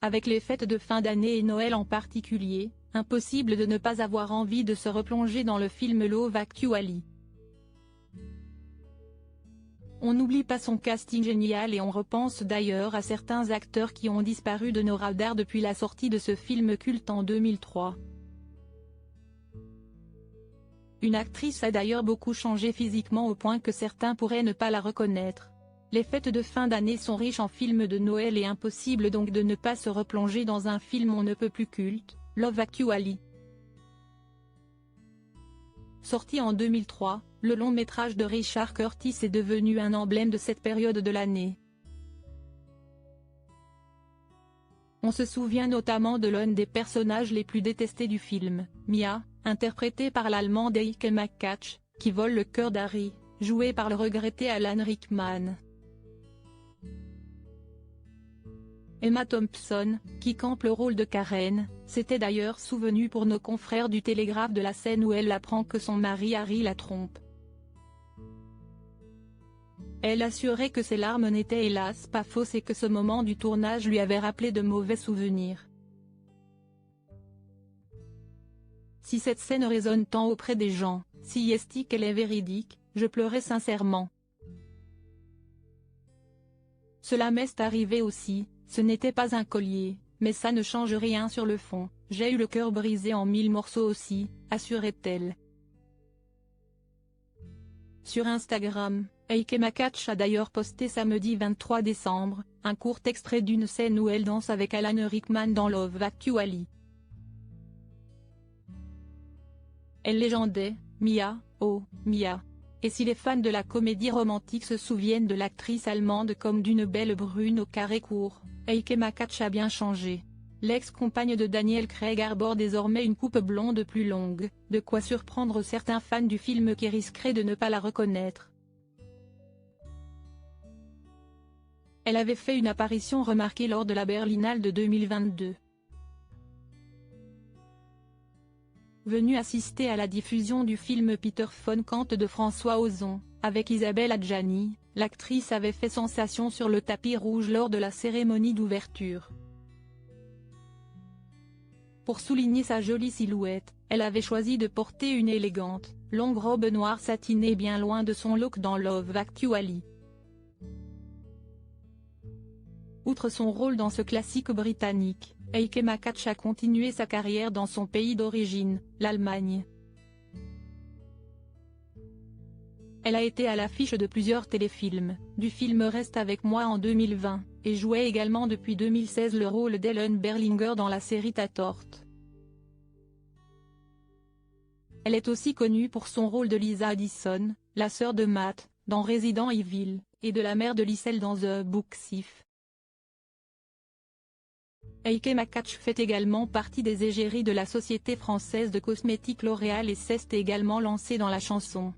avec les fêtes de fin d'année et Noël en particulier, impossible de ne pas avoir envie de se replonger dans le film Love Actually. On n'oublie pas son casting génial et on repense d'ailleurs à certains acteurs qui ont disparu de nos radars depuis la sortie de ce film culte en 2003. Une actrice a d'ailleurs beaucoup changé physiquement au point que certains pourraient ne pas la reconnaître. Les fêtes de fin d'année sont riches en films de Noël et impossible donc de ne pas se replonger dans un film on ne peut plus culte, Love Actually. Sorti en 2003, le long-métrage de Richard Curtis est devenu un emblème de cette période de l'année. On se souvient notamment de l'un des personnages les plus détestés du film, Mia, interprétée par l'Allemande Heike Makatsch, qui vole le cœur d'Harry, joué par le regretté Alan Rickman. Emma Thompson, qui campe le rôle de Karen, s'était d'ailleurs souvenue pour nos confrères du Télégraphe de la scène où elle apprend que son mari Harry la trompe. Elle assurait que ses larmes n'étaient hélas pas fausses et que ce moment du tournage lui avait rappelé de mauvais souvenirs. Si cette scène résonne tant auprès des gens, si est-il qu'elle est véridique, je pleurais sincèrement. Cela m'est arrivé aussi, ce n'était pas un collier, mais ça ne change rien sur le fond, j'ai eu le cœur brisé en 1000 morceaux aussi, assurait-elle. Sur Instagram, Heike Makatsch a d'ailleurs posté samedi 23 décembre, un court extrait d'une scène où elle danse avec Alan Rickman dans Love Actually. Elle légendait, Mia, oh, Mia. Et si les fans de la comédie romantique se souviennent de l'actrice allemande comme d'une belle brune au carré court, Heike Makatsch a bien changé. L'ex-compagne de Daniel Craig arbore désormais une coupe blonde plus longue, de quoi surprendre certains fans du film qui risqueraient de ne pas la reconnaître. Elle avait fait une apparition remarquée lors de la Berlinale de 2022. Venue assister à la diffusion du film Peter von Kant de François Ozon, avec Isabelle Adjani, l'actrice avait fait sensation sur le tapis rouge lors de la cérémonie d'ouverture. Pour souligner sa jolie silhouette, elle avait choisi de porter une élégante, longue robe noire satinée bien loin de son look dans Love Actually. Outre son rôle dans ce classique britannique, Heike Makatsch a continué sa carrière dans son pays d'origine, l'Allemagne. Elle a été à l'affiche de plusieurs téléfilms, du film Reste avec moi en 2020, et jouait également depuis 2016 le rôle d'Ellen Berlinger dans la série Tatort. Elle est aussi connue pour son rôle de Lisa Addison, la sœur de Matt, dans Resident Evil, et de la mère de Lyselle dans The Book Thief. Heike Makatsch fait également partie des égéries de la société française de cosmétiques L'Oréal et s'est également lancée dans la chanson.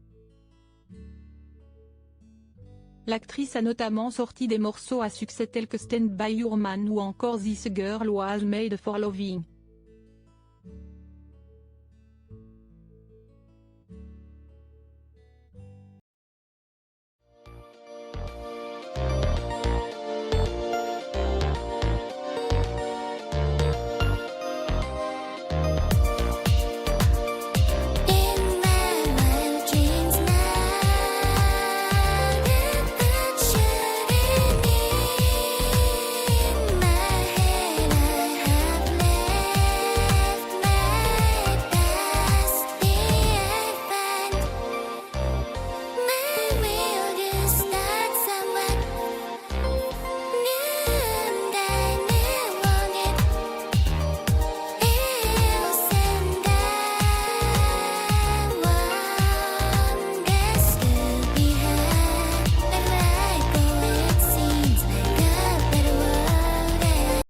L'actrice a notamment sorti des morceaux à succès tels que Stand By Your Man ou encore This Girl Was Made for Loving.